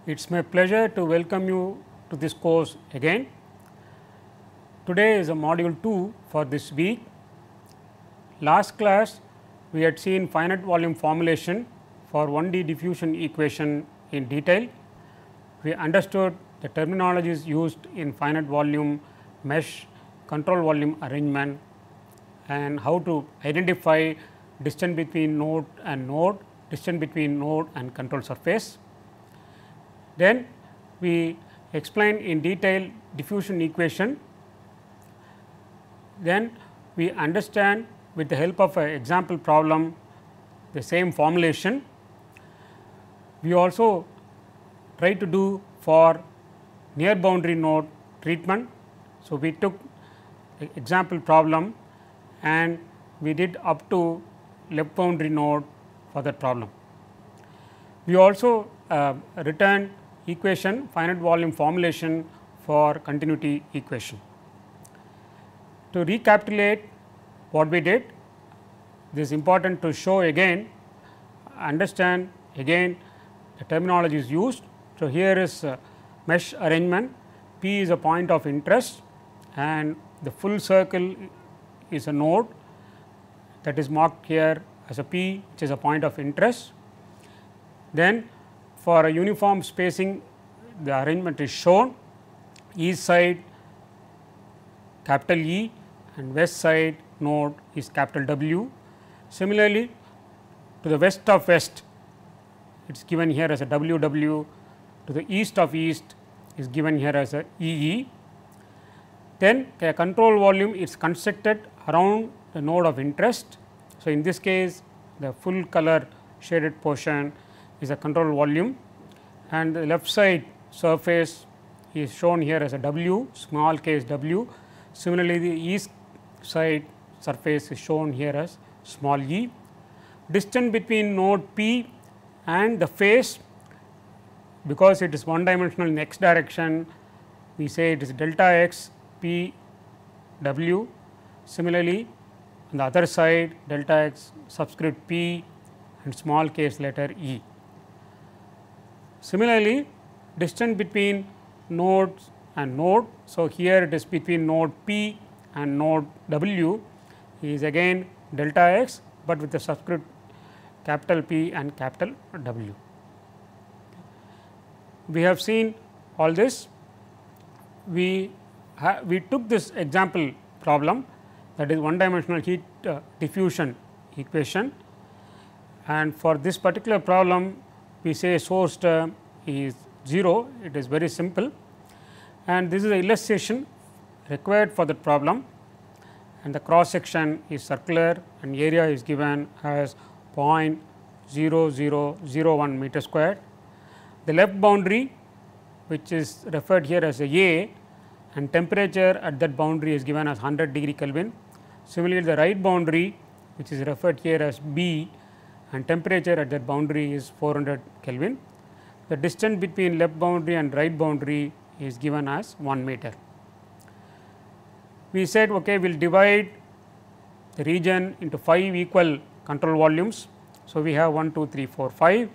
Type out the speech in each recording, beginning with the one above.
It is my pleasure to welcome you to this course again. Today is a module 2 for this week. Last class we had seen finite volume formulation for 1D diffusion equation in detail. We understood the terminologies used in finite volume, mesh, control volume arrangement, and how to identify distance between node and node, distance between node and control surface. Then we explained in detail diffusion equation. Then we understand with the help of an example problem the same formulation. We also try to do for near boundary node treatment. So, we took example problem and we did up to left boundary node for that problem. We also returned equation finite volume formulation for continuity equation. To recapitulate what we did, this is important to show again, understand again the terminology is used. So, here is mesh arrangement, P is a point of interest and the full circle is a node that is marked here as a P, which is a point of interest. Then for a uniform spacing, the arrangement is shown, east side capital E and west side node is capital W. Similarly, to the west of west, it is given here as a WW, to the east of east is given here as a EE. Then a control volume is constructed around the node of interest. So, in this case the full color shaded portion is a control volume and the left side surface is shown here as a W, small case w. Similarly, the east side surface is shown here as small e. Distance between node P and the face, because it is one dimensional in x direction, we say it is delta x P W. Similarly, on the other side delta x subscript P and small case letter E. Similarly, distance between nodes and node. So, here it is between node P and node W is again delta x, but with the subscript capital P and capital W. We have seen all this. We took this example problem, that is one dimensional heat diffusion equation, and for this particular problem we say source term is 0, it is very simple, and this is the illustration required for the problem, and the cross section is circular and area is given as 0.0001 meter square. The left boundary, which is referred here as A, and temperature at that boundary is given as 100 degree Kelvin. Similarly, the right boundary, which is referred here as B, and temperature at that boundary is 400 Kelvin. The distance between left boundary and right boundary is given as 1 meter. We said okay, we will divide the region into 5 equal control volumes. So, we have 1, 2, 3, 4, 5,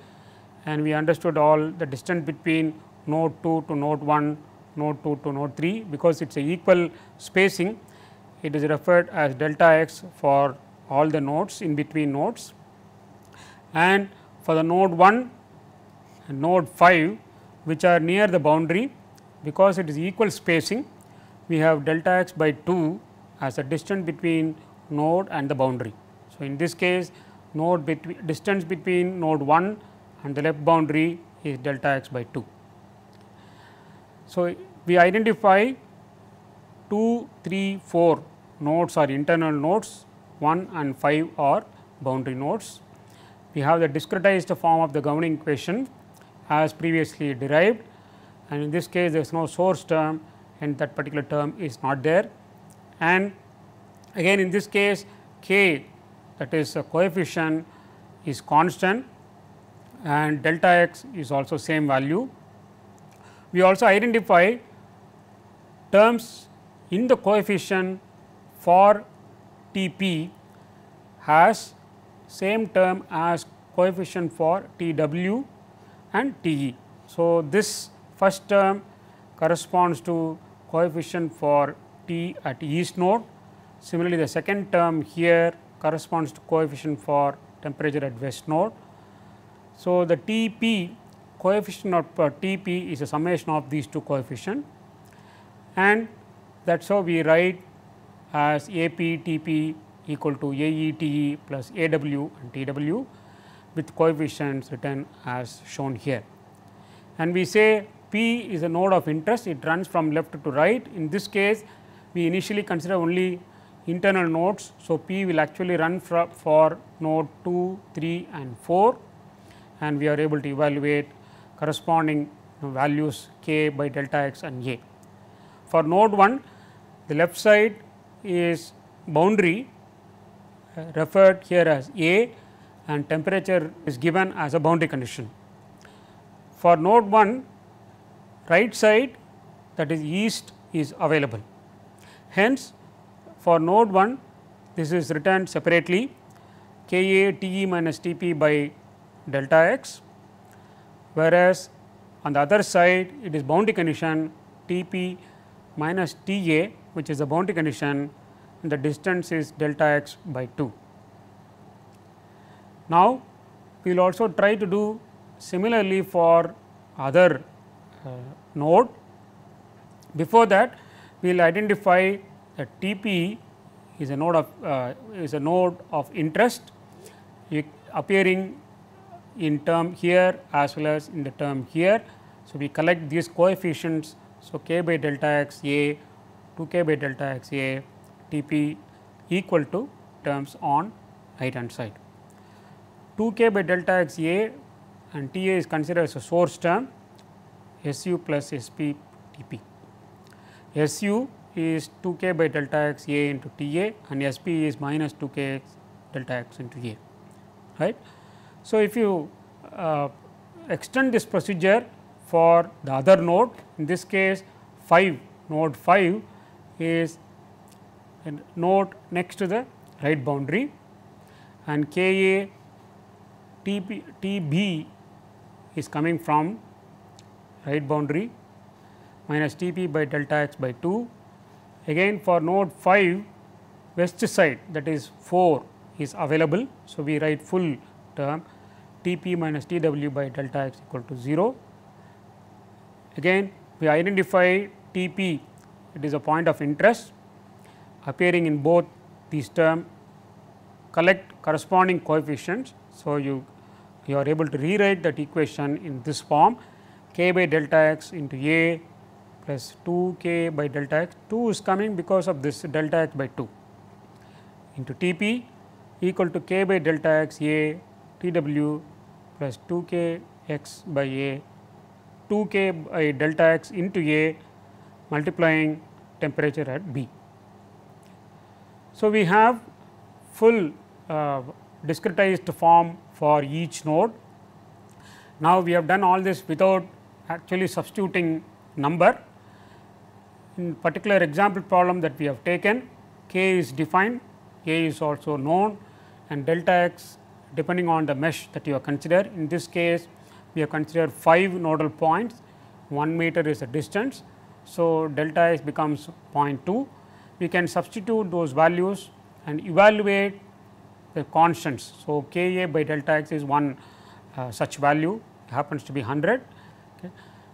and we understood all the distance between node 2 to node 1, node 2 to node 3, because it is a equal spacing, it is referred as delta x for all the nodes in between nodes. And for the node 1 and node 5, which are near the boundary, because it is equal spacing, we have delta x by 2 as a distance between node and the boundary. So, in this case distance between node 1 and the left boundary is delta x by 2. So, we identify 2, 3, 4 nodes are internal nodes, 1 and 5 are boundary nodes. We have the discretized form of the governing equation as previously derived, and in this case there is no source term and that particular term is not there. And again in this case k, that is a coefficient, is constant and delta x is also same value. We also identify terms in the coefficient for T p has same term as coefficient for T w and T e. So, this first term corresponds to coefficient for T at east node. Similarly, the second term here corresponds to coefficient for temperature at west node. So, the T p coefficient of T p is a summation of these two coefficients, and that is how we write as A p T p equal to A e T e plus A w and T w with coefficients written as shown here. And we say P is a node of interest, it runs from left to right. In this case, we initially consider only internal nodes. So, P will actually run for node 2, 3 and 4, and we are able to evaluate corresponding values k by delta x and A. For node 1, the left side is boundary referred here as A, and temperature is given as a boundary condition. For node 1, right side, that is east, is available. Hence, for node 1, this is written separately K A T e minus T p by delta x, whereas on the other side it is boundary condition T p minus T a, which is the boundary condition, and the distance is delta x by 2. Now, we will also try to do similarly for other node. Before that, we will identify that T p is a node of interest appearing in term here as well as in the term here. So, we collect these coefficients. So, k by delta x A, 2 k by delta x A, T p equal to terms on right hand side. 2 k by delta x A and T a is considered as a source term, S u plus S p T p. S u is 2 k by delta x A into T a, and S p is minus 2 k delta x into A, right. So, if you extend this procedure for the other node, in this case 5, node 5 is a node next to the right boundary, and K A T b is coming from right boundary minus T p by delta x by 2. Again for node 5, west side, that is 4 is available. So, we write full term T p minus T w by delta x equal to 0. Again we identify T p, it is a point of interest appearing in both these terms, collect corresponding coefficients. So, you are able to rewrite that equation in this form, k by delta x into A plus 2 k by delta x, 2 is coming because of this delta x by 2 into T p equal to k by delta x A T w plus 2 k x by A, 2 k by delta x into A multiplying temperature at B. So, we have full discretized form for each node. Now, we have done all this without actually substituting number. In particular example problem that we have taken, k is defined, A is also known, and delta x depending on the mesh that you have considered. In this case, we have considered 5 nodal points, 1 meter is the distance. So, delta x becomes 0.2. We can substitute those values and evaluate the constants. So, k a by delta x is one such value, happens to be 100. Okay.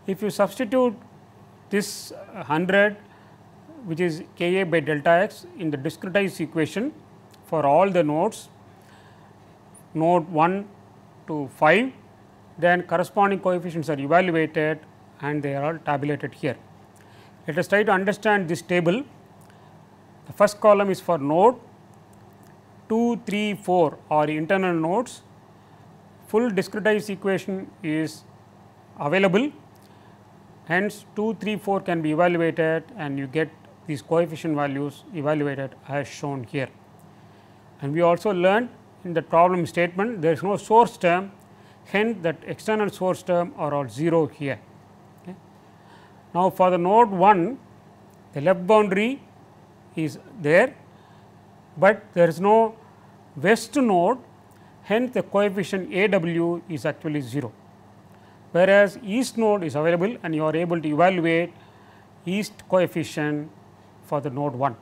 If you substitute this 100, which is k a by delta x, in the discretized equation for all the nodes, node 1 to 5, then corresponding coefficients are evaluated and they are all tabulated here. Let us try to understand this table. The first column is for node 2, 3, 4 are internal nodes. Full discretized equation is available, hence 2, 3, 4 can be evaluated and you get these coefficient values evaluated as shown here. And we also learned in the problem statement there is no source term, hence that external source term are all 0 here. Okay. Now, for the node 1, the left boundary is there, but there is no west node, hence the coefficient A w is actually 0. whereas east node is available and you are able to evaluate east coefficient for the node 1.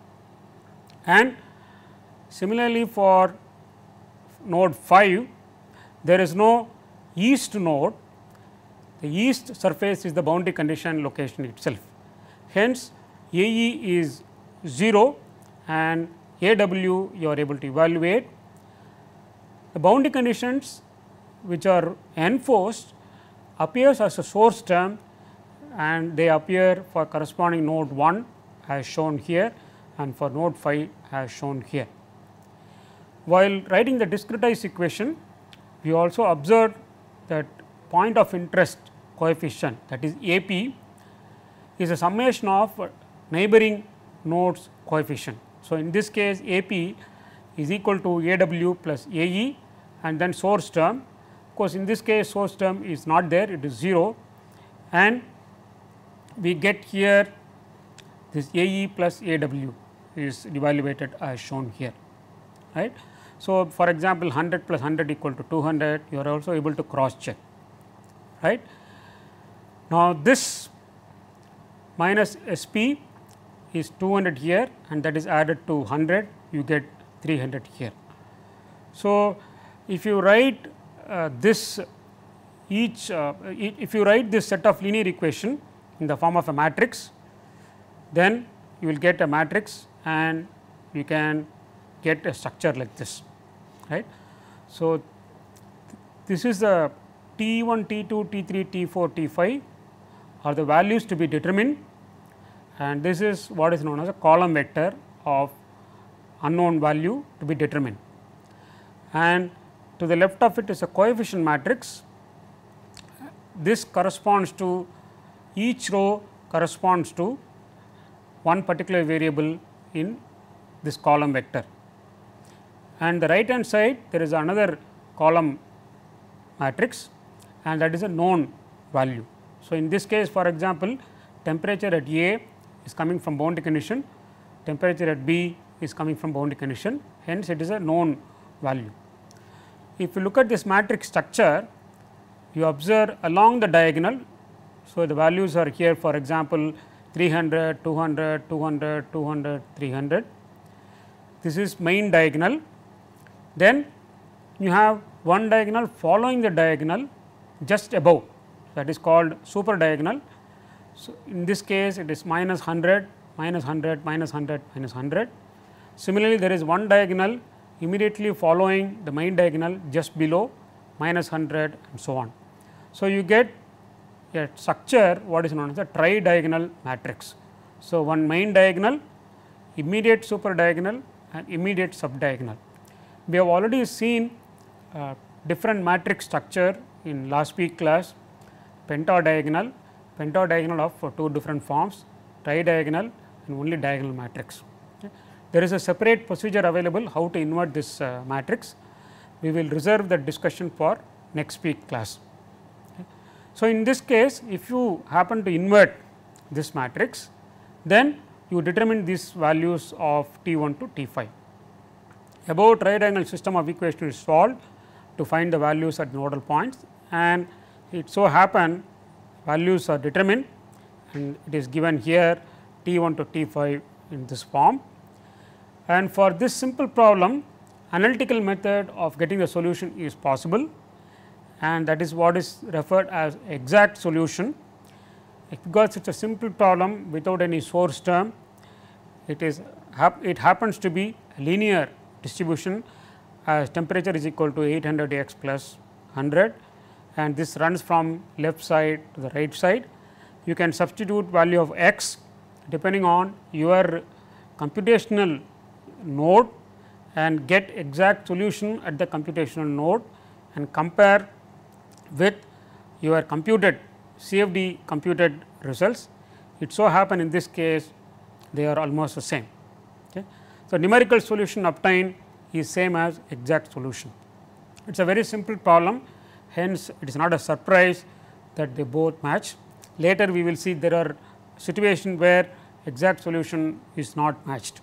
And similarly, for node 5 there is no east node, the east surface is the boundary condition location itself. Hence, AE is 0 and AW you are able to evaluate. The boundary conditions which are enforced appears as a source term and they appear for corresponding node 1 as shown here and for node 5 as shown here. While writing the discretized equation, we also observed that point of interest coefficient, that is AP, is a summation of neighboring nodes coefficient. So, in this case AP is equal to AW plus AE and then source term. Of course, in this case source term is not there, it is 0 and we get here this AE plus AW is evaluated as shown here, right. So, for example, 100 plus 100 equal to 200, you are also able to cross check, right. Now, this minus SP is 200 here and that is added to 100, you get 300 here. So, if you write this if you write this set of linear equation in the form of a matrix, then you will get a matrix and you can get a structure like this, right. So, this is the T1, T2, T3, T4, T5 are the values to be determined and this is what is known as a column vector of unknown value to be determined. And to the left of it is a coefficient matrix. This corresponds to, each row corresponds to one particular variable in this column vector. And the right hand side there is another column matrix and that is a known value. So, in this case, for example, temperature at A is coming from boundary condition, temperature at B is coming from boundary condition, hence it is a known value. If you look at this matrix structure, you observe along the diagonal. So, the values are here, for example, 300, 200, 200, 200, 300. This is main diagonal. Then you have one diagonal following the diagonal just above, that is called super diagonal. So, in this case it is minus 100, minus 100, minus 100, minus 100. Similarly, there is one diagonal immediately following the main diagonal just below minus 100 and so on. So, you get a structure what is known as a tri-diagonal matrix. So, one main diagonal, immediate super diagonal and immediate subdiagonal. We have already seen different matrix structure in last week class, pentadiagonal of two different forms, tri-diagonal and only diagonal matrix. Okay. There is a separate procedure available how to invert this matrix. We will reserve that discussion for next week class. Okay. So, in this case, if you happen to invert this matrix, then you determine these values of T1 to T5. Above tri-diagonal system of equation is solved to find the values at nodal points and it so happen values are determined and it is given here T1 to T5 in this form. And for this simple problem, analytical method of getting the solution is possible and that is what is referred as exact solution. Because it is a simple problem without any source term, it happens to be a linear distribution as temperature is equal to 800 x plus 100 and this runs from left side to the right side. You can substitute value of x depending on your computational node and get exact solution at the computational node and compare with your computed CFD computed results. It so happen in this case they are almost the same. Okay. So, numerical solution obtained is same as exact solution. It is a very simple problem, hence it is not a surprise that they both match. Later we will see there are situations where exact solution is not matched.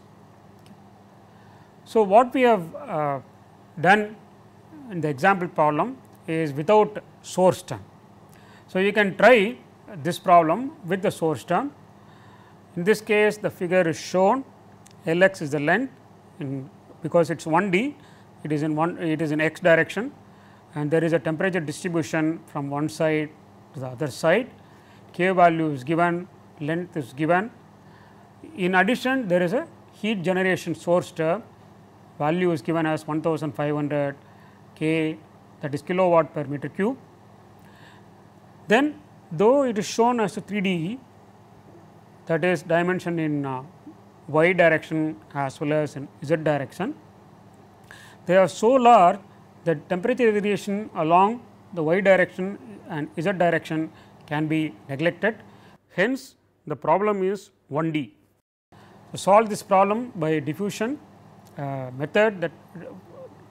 So, what we have done in the example problem is without source term. So, you can try this problem with the source term. In this case, the figure is shown, Lx is the length, because it is 1D, it is in x direction, and there is a temperature distribution from one side to the other side. K value is given, length is given. In addition, there is a heat generation source term, value is given as 1500 K, that is kilowatt per meter cube. Then, though it is shown as a 3D, that is dimension in y direction as well as in z direction, they are so large that temperature variation along the y direction and z direction can be neglected. Hence, the problem is 1D. To solve this problem by diffusion method, that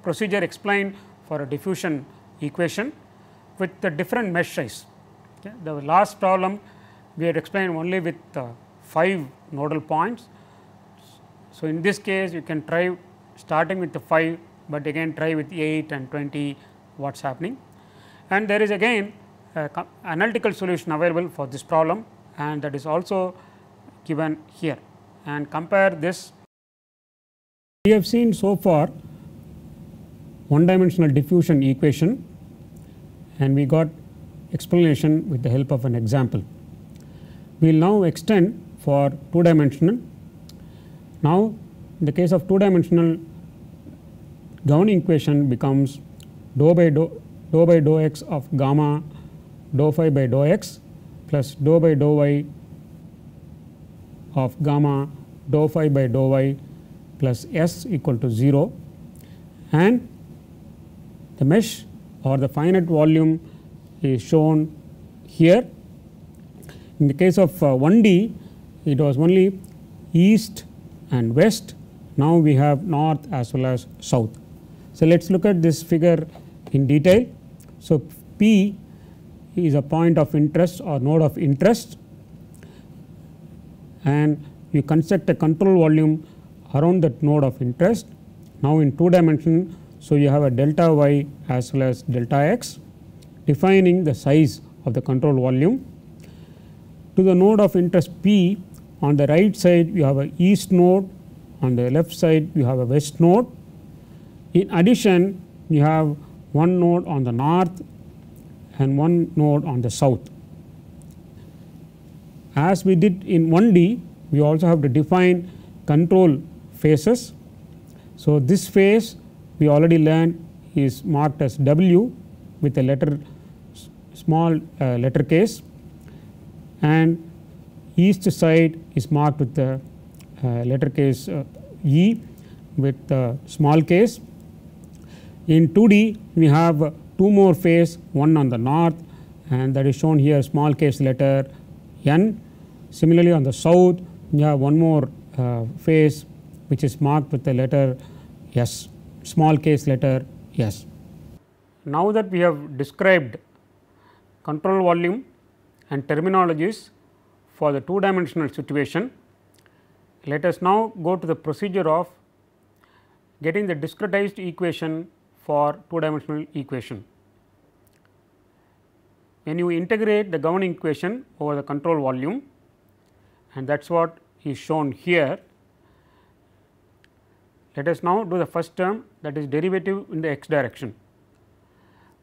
procedure explained for a diffusion equation with the different mesh size. Okay. The last problem we had explained only with 5 nodal points. So, in this case you can try starting with the 5, but again try with 8 and 20 what is happening, and there is again analytical solution available for this problem, and that is also given here, and compare this. We have seen so far one dimensional diffusion equation, and we got explanation with the help of an example. We will now extend for 2 dimensional. Now, in the case of 2 dimensional, governing equation becomes dou by dou x of gamma dou phi by dou x plus dou by dou y of gamma dou phi by dou y plus s equal to 0, and the mesh or the finite volume is shown here. In the case of 1D, it was only east and west. Now, we have north as well as south. So, let us look at this figure in detail. So, P is a point of interest or node of interest, and you construct a control volume around that node of interest. Now, in 2 dimension, so you have a delta y as well as delta x defining the size of the control volume. To the node of interest P, on the right side you have a east node, on the left side you have a west node. In addition, you have one node on the north and one node on the south. As we did in 1D, we also have to define control phases. So, this phase we already learned is marked as W with a letter small letter case, and east side is marked with the letter case E with small case. In 2D, we have 2 more phase, one on the north, and that is shown here small case letter N. Similarly, on the south we have one more phase which is marked with the letter S, small case letter S. Now that we have described control volume and terminologies for the 2 dimensional situation, let us now go to the procedure of getting the discretized equation for 2 dimensional equation. When you integrate the governing equation over the control volume, and that is what is shown here. Let us now do the first term, that is derivative in the x direction.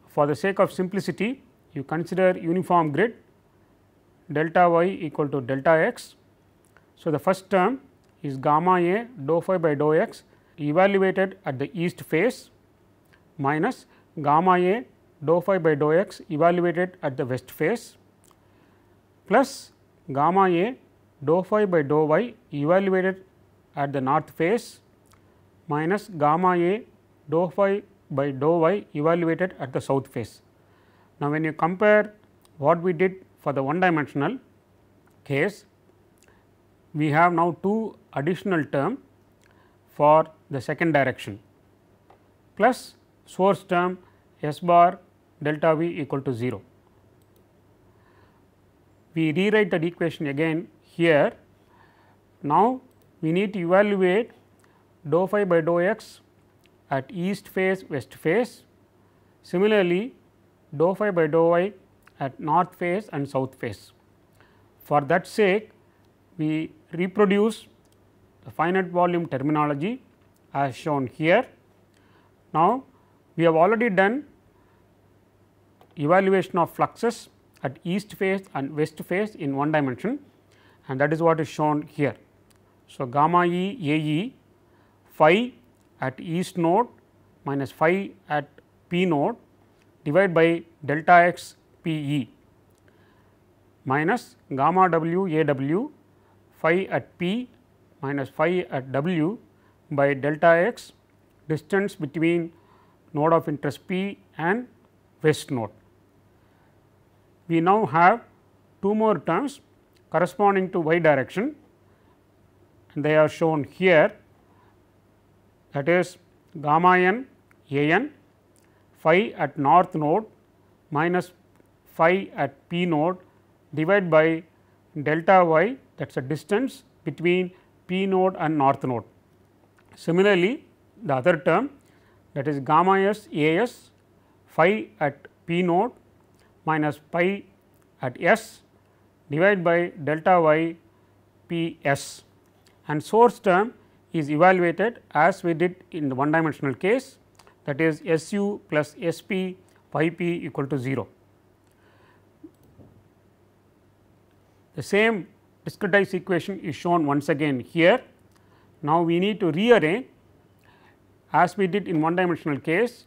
For the sake of simplicity, you consider uniform grid delta y equal to delta x. So, the first term is gamma a dou phi by dou x evaluated at the east face minus gamma a dou phi by dou x evaluated at the west face plus gamma a dou phi by dou y evaluated at the north face minus gamma a dou phi by dou y evaluated at the south face. Now, when you compare what we did for the 1 dimensional case, we have now 2 additional term for the second direction plus source term S bar delta V equal to 0. We rewrite that equation again here. Now, we need to evaluate dou phi by dou x at east face, west face. Similarly, dou phi by dou y at north face and south face. For that sake, we reproduce the finite volume terminology as shown here. Now, we have already done evaluation of fluxes at east face and west face in one dimension, and that is what is shown here. So, gamma E A E phi at east node minus phi at p node divided by delta x p e minus gamma w A w phi at p minus phi at w by delta x distance between node of interest p and west node. We now have two more terms corresponding to y direction, and they are shown here, that is gamma n A n phi at north node minus phi at p node divided by delta y, that is a distance between p node and north node. Similarly, the other term, that is gamma s A s phi at p node minus pi at s divided by delta y p s, and source term is evaluated as we did in the one dimensional case, that is S u plus S p phi p equal to 0. The same discretized equation is shown once again here. Now, we need to rearrange as we did in one dimensional case.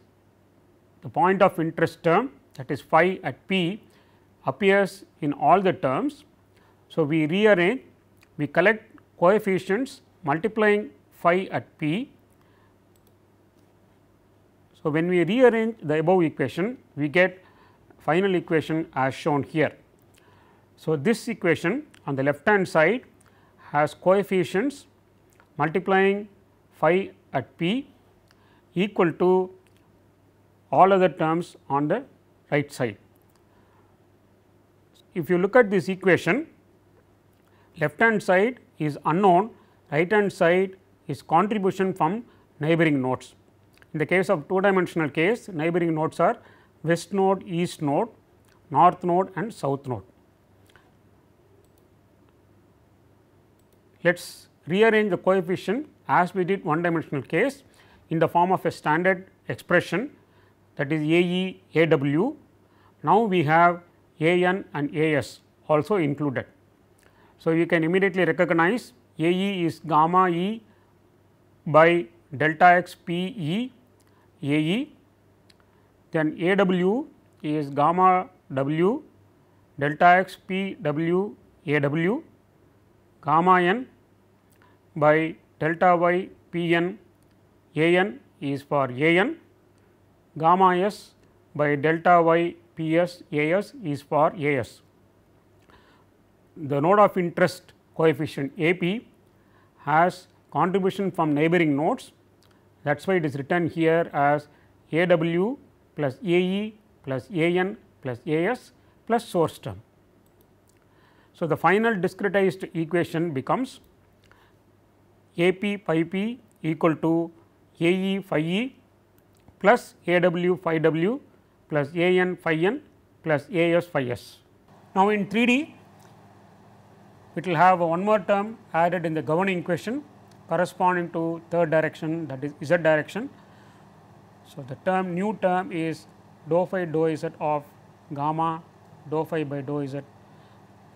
The point of interest term, that is phi at p, appears in all the terms. So, we rearrange, we collect coefficients multiplying phi at p. So, when we rearrange the above equation, we get final equation as shown here. So, this equation on the left hand side has coefficients multiplying phi at p equal to all other terms on the right side. If you look at this equation, left hand side is unknown, right hand side is contribution from neighboring nodes. In the case of two dimensional case, neighboring nodes are west node, east node, north node and south node. Let us rearrange the coefficient as we did one dimensional case in the form of a standard expression, that is A e A w. Now, we have A n and A s also included. So, you can immediately recognize A e is gamma e by delta x p e A e, then A w is gamma w delta x p w A w, gamma n by delta y p n A n is for A n, gamma s by delta y p s A s is for A s. The node of interest coefficient A p has contribution from neighboring nodes, that is why it is written here as A w plus A e plus A n plus A s plus source term. So, the final discretized equation becomes A p phi p equal to A e phi e plus A w phi w plus A n phi n plus A s phi s. Now, in 3D it will have one more term added in the governing equation corresponding to third direction, that is z direction. So, the term new term is dou phi dou z of gamma dou phi by dou z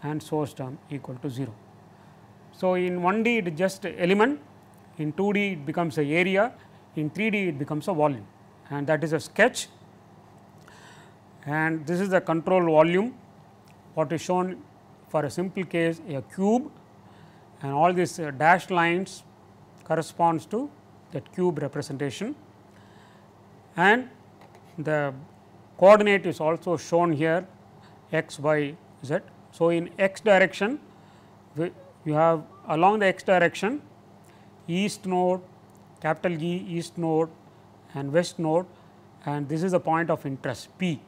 and source term equal to 0. So, in 1D it is just element, in 2D it becomes a area, in 3D it becomes a volume, and that is a sketch, and this is the control volume. What is shown for a simple case, a cube, and all these dashed lines corresponds to that cube representation, and the coordinate is also shown here x, y, z. So, in x direction you have along the x direction east node, capital E east node and west node, and this is the point of interest P,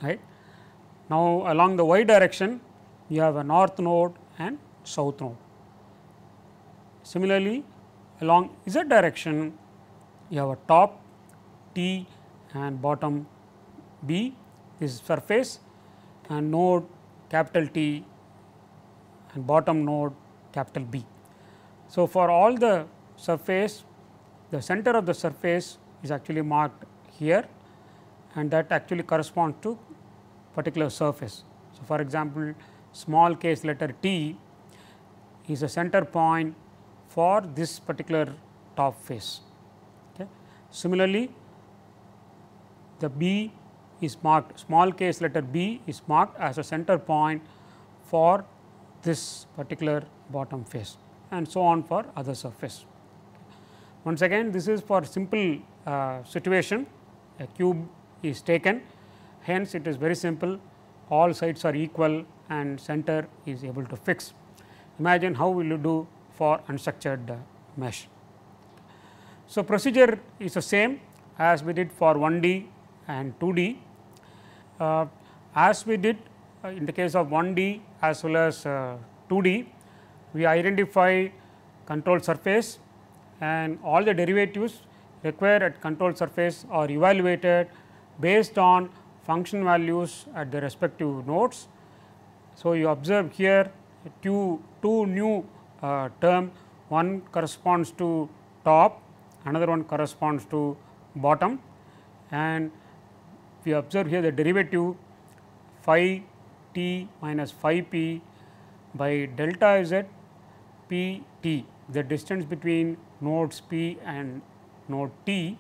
right. Now, along the y direction you have a north node and south node. Similarly, along z direction you have a top T and bottom B, this is surface, and node capital T and bottom node capital B. So, for all the surface, the center of the surface is actually marked here, and that actually corresponds to particular surface. So, for example, small case letter T is a center point for this particular top face. Okay. Similarly, the B is marked, small case letter B is marked as a center point for this particular bottom face, and so on for other surface. Once again, this is for simple situation, a cube is taken, hence it is very simple, all sides are equal and center is able to fix. Imagine how will you do for unstructured mesh. So, procedure is the same as we did for 1D and 2D. As we did in the case of 1D as well as 2D, we identify control surface, and all the derivatives required at control surface are evaluated based on function values at the respective nodes. So, you observe here two new term, one corresponds to top, another one corresponds to bottom, and we observe here the derivative phi t minus phi p by delta z p t, the distance between nodes p and node t,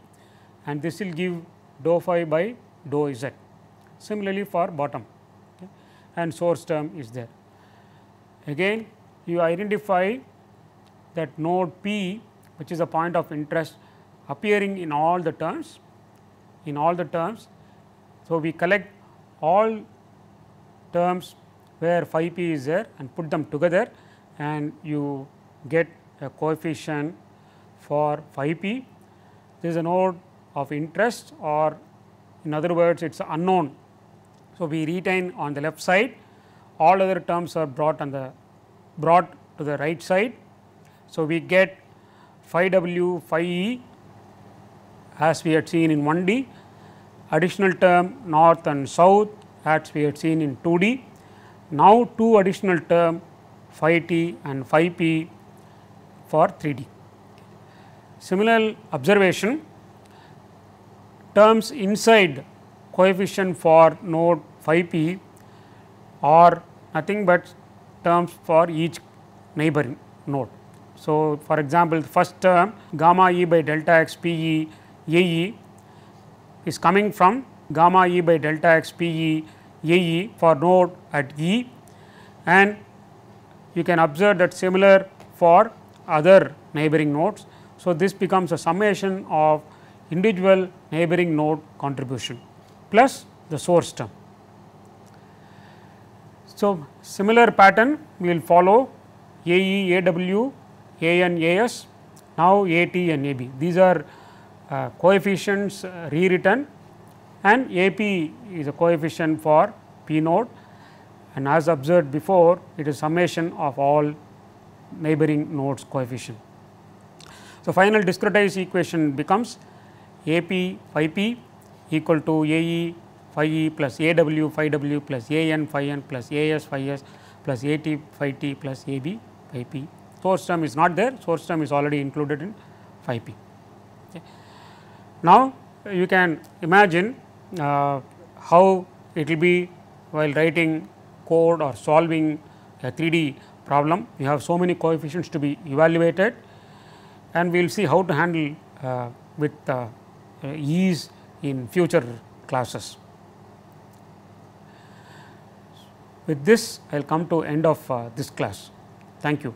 and this will give dou phi by dou z. Similarly, for bottom, okay, and source term is there. Again, you identify that node p, which is a point of interest appearing in all the terms, So, we collect all terms where phi p is there and put them together, and you get a coefficient for phi p. This is a node of interest, or in other words it is unknown. So, we retain on the left side, all other terms are brought to the right side. So, we get phi w phi e as we had seen in 1D, additional term north and south as we had seen in 2D. Now, two additional term phi t and phi p for 3D. Similar observation, terms inside coefficient for node phi p are nothing but terms for each neighboring node. So, for example, the first term gamma e by delta x p e a e is coming from gamma e by delta x p e a e for node at E, and you can observe that similar for other neighboring nodes. So, this becomes a summation of individual neighboring node contribution plus the source term. So, similar pattern we will follow AE, AW, AN, AS, now AT and AB. These are coefficients rewritten, and AP is a coefficient for P node, and as observed before, it is summation of all neighboring nodes coefficient. So, final discretized equation becomes AP phi p equal to AE phi e plus AW phi w plus AN phi n plus AS phi s plus AT phi t plus AB phi p. Source term is not there, source term is already included in phi p. Okay. Now, you can imagine how it will be while writing code or solving a 3D problem. We have so many coefficients to be evaluated, and we will see how to handle with ease in future classes. With this, I will come to end of this class. Thank you.